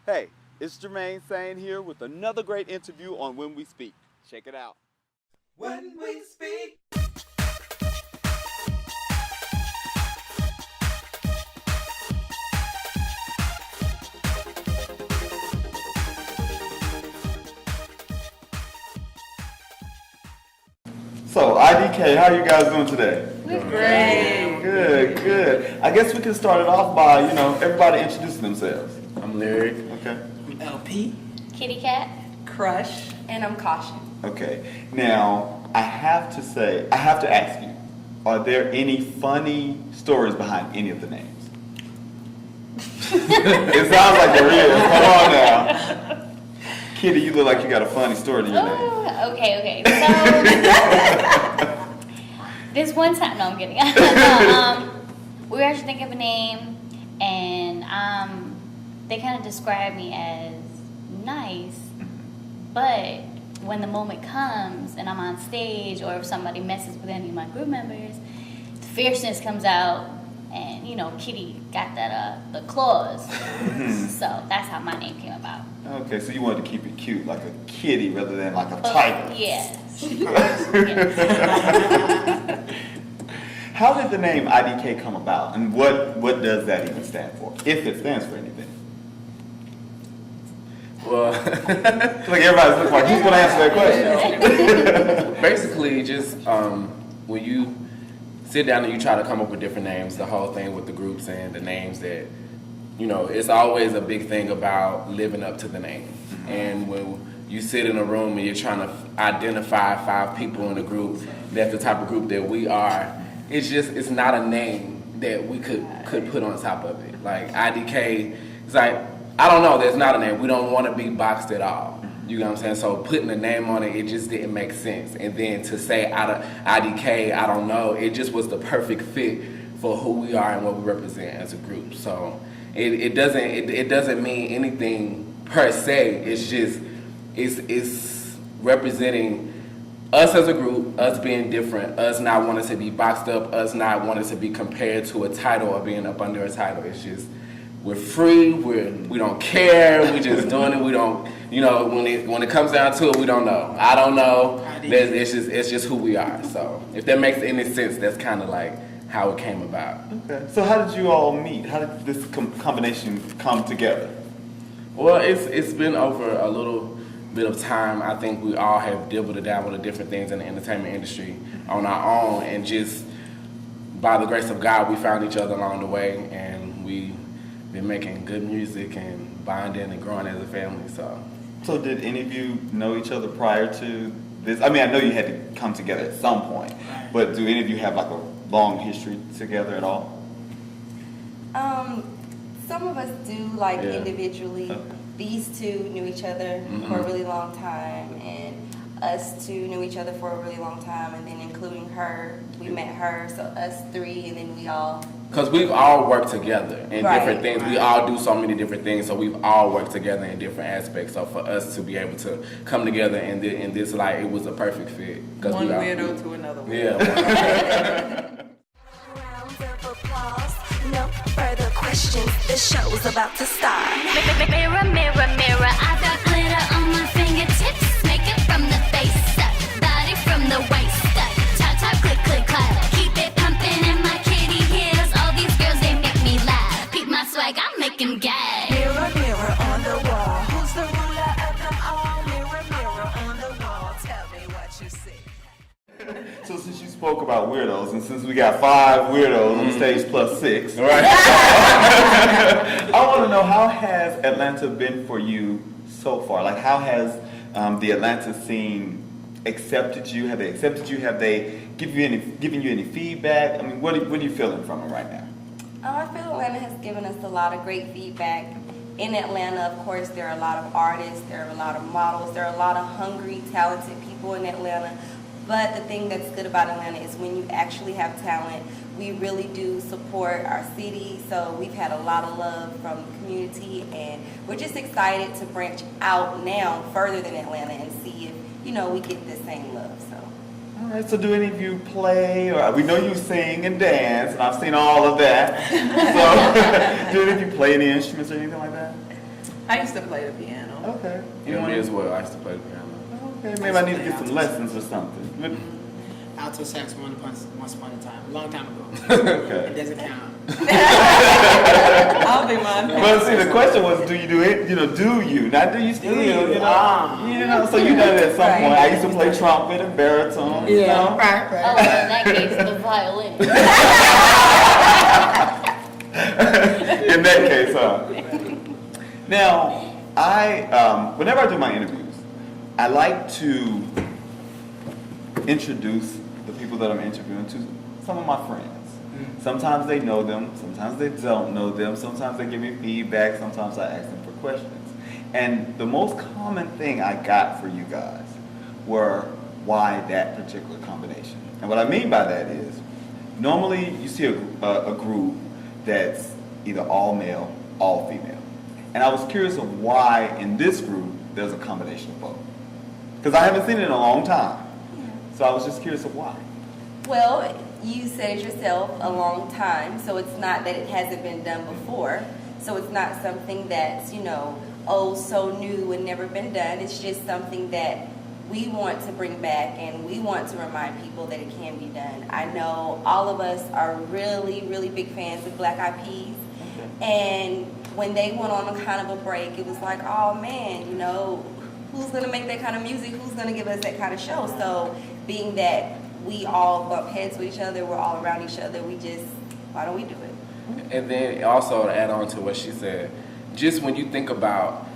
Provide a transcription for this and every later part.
Hey, it's Jermaine Sain here with another great interview on When We Speak. Check it out. When we speak. So, IDK, how are you guys doing today? We're great. Good, good. I guess we can start it off by, everybody introducing themselves. I'm Lyrik. Okay. I'm LP. Kitty Cat. Krush. And I'm Kaution. Okay. Now, I have to ask you, are there any funny stories behind any of the names? It sounds like there is. Come on now. Kitty, you look like you got a funny story to your name. Oh, okay. So, this one time, no, I'm kidding. We were actually thinking of a name, and they kind of described me as nice, but when the moment comes and I'm on stage, or if somebody messes with any of my group members, the fierceness comes out, and Kitty got that the claws. So that's how my name came about. Okay, so you wanted to keep it cute, like a kitty rather than like a tiger. Yes. How did the name IDK come about, and what does that even stand for, if it stands for anything? Well, Like everybody's looking like, who's going to answer that question? basically, just when you sit down and you try to come up with different names, the whole thing with the groups and the names that, it's always a big thing about living up to the name. And when you sit in a room and you're trying to identify 5 people in a group, that's the type of group that we are, it's not a name that we could put on top of it. Like IDK, it's like, I don't know, there's not a name. We don't want to be boxed at all. You know what I'm saying? So putting a name on it just didn't make sense. And then to say IDK, I don't know, it just was the perfect fit for who we are and what we represent as a group. So it doesn't mean anything per se. It's just it's representing us as a group, us being different, us not wanting to be boxed up, us not wanting to be compared to a title or being up under a title. It's just we're free. We don't care. We just doing it. We don't. When it comes down to it, we don't know. I don't know. It's just who we are. So if that makes any sense, that's kind of like how it came about. Okay. So how did you all meet? How did this combination come together? Well, it's been over a little bit of time. I think we all have dabbled in different things in the entertainment industry on our own, and just by the grace of God, we found each other along the way, and we been making good music and bonding and growing as a family. So did any of you know each other prior to this? I mean, I know you had to come together at some point, but do any of you have like a long history together at all? Some of us do, individually. Okay. These two knew each other for a really long time, and us two knew each other for a really long time, and then including her, we met her, so us 3, and then we all... Because we've all worked together in different things. Right. We all do so many different things, so we've all worked together in different aspects. So for us to be able to come together in this light, it was a perfect fit. One weirdo to another weirdo. Yeah. Round of applause, no further questions. The show's about to start. Mirror, mirror, mirror, I've got glitter on my fingertips. Makeup from the face up, body from the waist up. Tap, tap, click, click, clap. Keep it pumping in my kitty heels. All these girls, they make me laugh. Peep my swag, I make them gag. Mirror, mirror on the wall. Who's the ruler of them all? Mirror, mirror on the wall. Tell me what you see. So since you spoke about weirdos, and since we got 5 weirdos on stage plus 6, Right. I want to know, how has Atlanta been for you so far? Like, how has the Atlanta scene accepted you? Have they accepted you? Have they given you any feedback? I mean, what are you feeling from it right now? I feel Atlanta has given us a lot of great feedback. In Atlanta, of course, there are a lot of artists, there are a lot of models, there are a lot of hungry, talented people in Atlanta. But the thing that's good about Atlanta is when you actually have talent, we really do support our city. So we've had a lot of love from the community, and we're just excited to branch out now further than Atlanta and see if, we get the same love. So. All right, so do any of you play, or we know you sing and dance, and I've seen all of that. So do any of you play any instruments or anything like that? I used to play the piano. Okay. Yeah, me as well. I used to play the piano. Okay, maybe I need to get some lessons or something. Alto saxophone once upon a time, a long time ago. Okay. It doesn't count. I'll be mine. But see, the question was, do you do it? Do you? Not do you still? So you done it at some point. I used to play trumpet and baritone. Right. Oh, in that case, the violin. In that case, Now, whenever I do my interviews, I like to introduce the people that I'm interviewing to some of my friends. Sometimes they know them, sometimes they don't know them, sometimes they give me feedback, sometimes I ask them for questions. And the most common thing I got for you guys were why that particular combination. And what I mean by that is, normally you see a group that's either all male, all female. And I was curious of why in this group there's a combination of both. Because I haven't seen it in a long time. So I was just curious of why. Well, you said it yourself, a long time, so it's not that it hasn't been done before. So it's not something that's, so new and never been done. It's just something that we want to bring back, and we want to remind people that it can be done. I know all of us are really, really big fans of Black Eyed Peas. And when they went on a kind of a break, it was like, oh man, who's going to make that kind of music? Who's going to give us that kind of show? So being that we all bump heads with each other, we're all around each other, why don't we do it? And then also to add on to what she said, just when you think about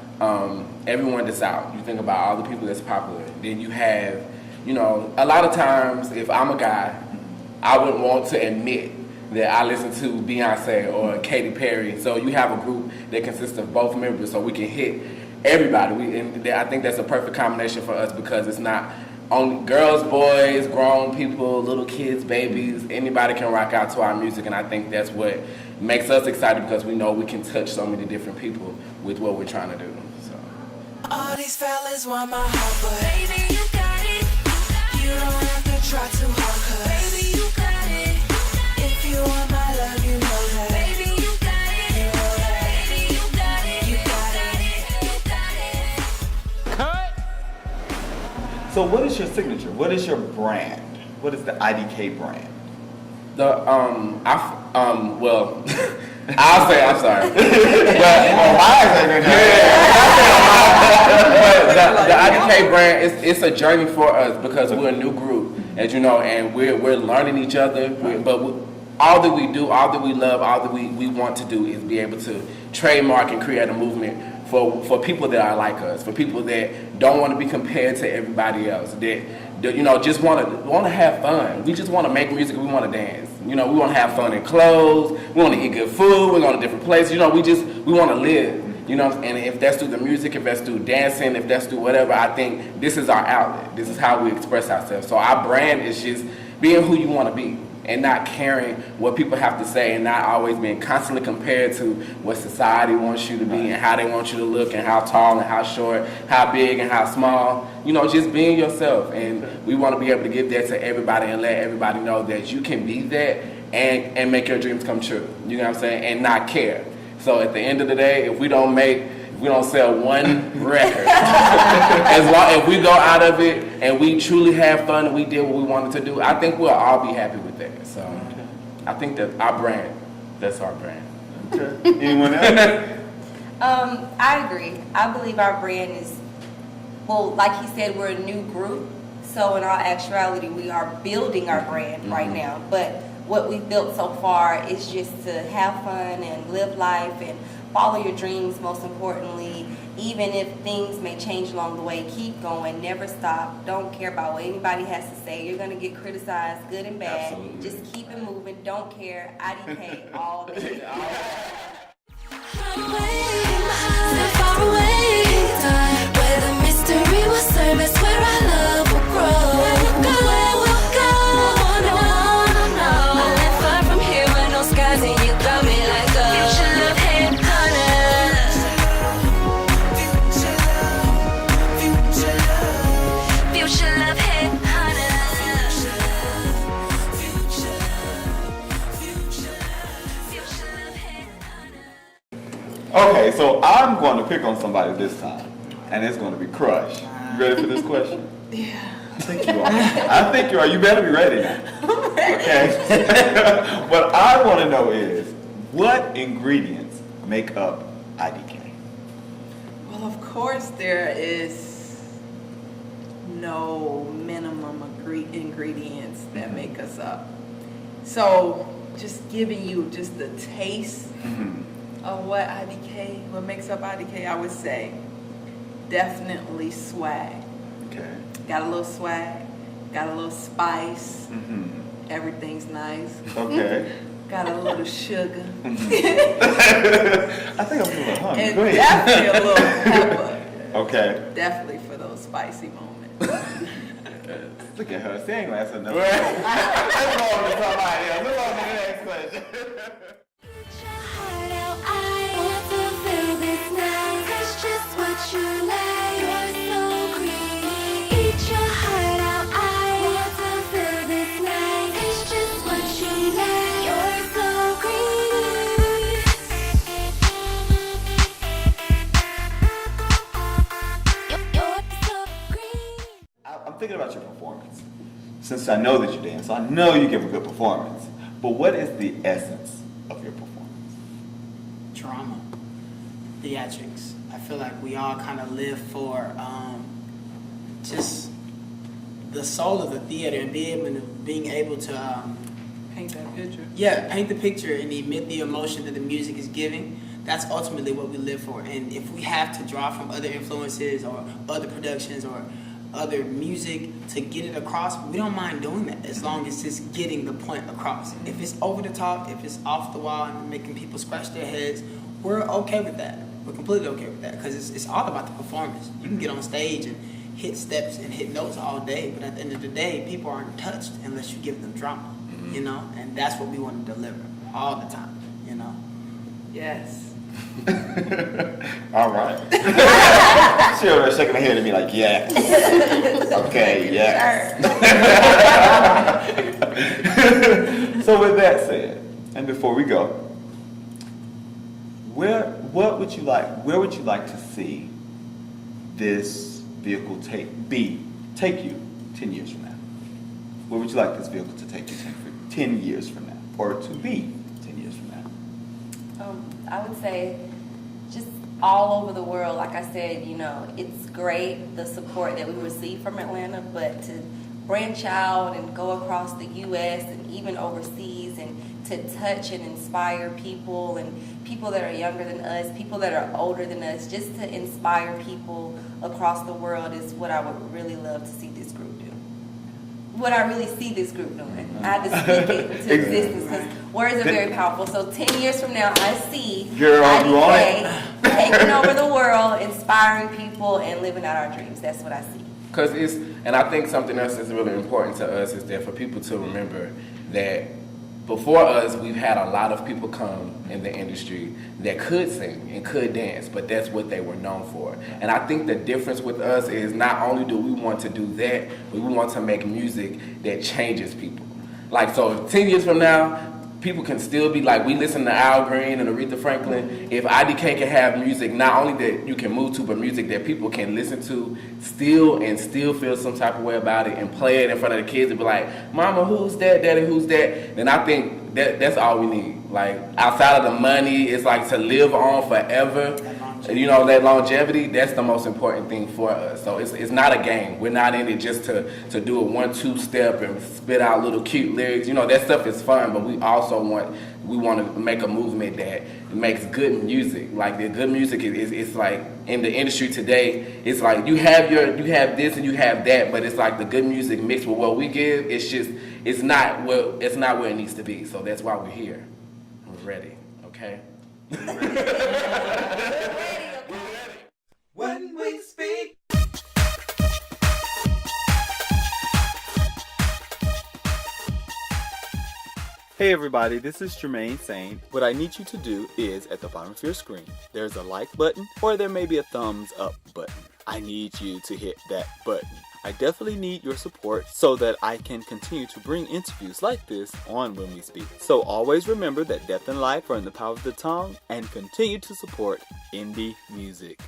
everyone that's out, you think about all the people that's popular, then you have, a lot of times if I'm a guy, I wouldn't want to admit that I listen to Beyonce or Katy Perry. So you have a group that consists of both members so we can hit everybody. I think that's a perfect combination for us because it's not only girls, boys, grown people, little kids, babies, anybody can rock out to our music, and I think that's what makes us excited because we know we can touch so many different people with what we're trying to do. So. All these fellas want my heart, but baby, you got it. You don't have to try too hard, 'cause baby, you got it. If you want my love, you know that. Baby, you got it. You know that. Baby, you got it. You got it. You got it. Cut. So what is your signature? What is your brand? What is the IDK brand? Well, I'll say I'm sorry. But the IDK brand it's a journey for us because we're a new group, as you know, and we're learning each other. All that we do, all that we love, all that we want to do is be able to trademark and create a movement for people that are like us, for people that don't want to be compared to everybody else, that just want to have fun. We just want to make music. We want to dance. We want to have fun in clothes. We want to eat good food. We're going to different places. We want to live. And if that's through the music, if that's through dancing, if that's through whatever, I think this is our outlet. This is how we express ourselves. So our brand is just being who you want to be and not caring what people have to say and not always being constantly compared to what society wants you to be and how they want you to look and how tall and how short, how big and how small. Just being yourself. And we want to be able to give that to everybody and let everybody know that you can be that and make your dreams come true. You know what I'm saying? And not care. So at the end of the day, if we don't sell one record, if we go out of it and we truly have fun and we did what we wanted to do, I think we'll all be happy with that. So I think that that's our brand. Okay. Anyone else? I agree. I believe our brand is, like he said, we're a new group. So in all actuality, we are building our brand right now. But what we've built so far is just to have fun and live life and follow your dreams, most importantly. Even if things may change along the way, keep going, never stop. Don't care about what anybody has to say. You're going to get criticized, good and bad. Absolutely. Just keep it moving. Don't care. IDK all day. Far away, where the mystery will serve us, where our love will grow. Where we'll go, no. I live far from here with no skies, and you got me like a future love head hunter. Future love head hunter. Okay, Okay, so I'm going to pick on somebody this time, and it's going to be Krush. You ready for this question? Yeah. I think you are. I think you are. You better be ready now. Okay? What I want to know is, what ingredients make up IDK? Well, of course, there is no minimum ingredients that make us up. So, just giving you just the taste of what makes up IDK, I would say definitely swag. Okay. Got a little swag, got a little spice. Everything's nice. Okay. Got a little sugar. I think I'm a little hungry. And Go ahead. definitely a little pepper. Okay. Definitely for those spicy moments. Look at her. She ain't gonna answer nothing. Let's go on to somebody else. Let's go on to the next question. Heart out, I want to feel this night. That's just what you like. You're so greedy. Eat your heart out, I want to feel this night. It's just what you like. You're so greedy. You're so greedy. I'm thinking about your performance. Since I know that you dance, so I know you give a good performance. But what is the essence of your performance? Drama, theatrics. I feel like we all kind of live for just the soul of the theater and being able to Paint that picture. paint the picture and emit the emotion that the music is giving. That's ultimately what we live for. And if we have to draw from other influences or other productions or other music to get it across, we don't mind doing that as long as it's getting the point across. If it's over the top, if it's off the wall and making people scratch their heads, we're okay with that. We're completely okay with that because it's all about the performance. You can get on stage and hit steps and hit notes all day, but at the end of the day, people aren't touched unless you give them drama, you know? And that's what we want to deliver all the time, you know? Yes. All right. She over there shaking her head at me like, yes. Okay, yes. So with that said, and before we go, where would you like to see this vehicle take you 10 years from now? Where would you like this vehicle to take you 10 years from now, or to be 10 years from now? I would say just all over the world. Like I said, you know, it's great the support that we receive from Atlanta, but to branch out and go across the U.S. and even overseas and to touch and inspire people and people that are younger than us, people that are older than us, just to inspire people across the world is what I would really love to see this group do. What I really see this group doing. I had to speak it into existence because words are very powerful. So 10 years from now, I see IDK taking over the world, inspiring people, and living out our dreams. That's what I see. Because and I think something else that's really important to us is that for people to remember that before us, we've had a lot of people come in the industry that could sing and could dance, but that's what they were known for. And I think the difference with us is not only do we want to do that, but we want to make music that changes people. Like, so 10 years from now, people can still be like, we listen to Al Green and Aretha Franklin. If IDK can have music, not only that you can move to, but music that people can listen to still feel some type of way about it and play it in front of the kids and be like, Mama, who's that? Daddy, who's that? Then I think that's all we need. Like, outside of the money, it's like to live on forever. You know, that longevity, that's the most important thing for us. So it's not a game. We're not in it just to do a 1-2 step and spit out little cute lyrics. You know, that stuff is fun, but we also want to make a movement that makes good music. Like, the good music is like in the industry today, it's like you have this and you have that, but it's like the good music mixed with what we give, it's not where it needs to be. So that's why we're here. We're ready, okay? When we speak. Hey everybody, this is Jermaine Sain. What I need you to do is, at the bottom of your screen, there's a like button or there may be a thumbs up button. I need you to hit that button. I definitely need your support so that I can continue to bring interviews like this on When We Speak. So always remember that death and life are in the power of the tongue, and continue to support indie music.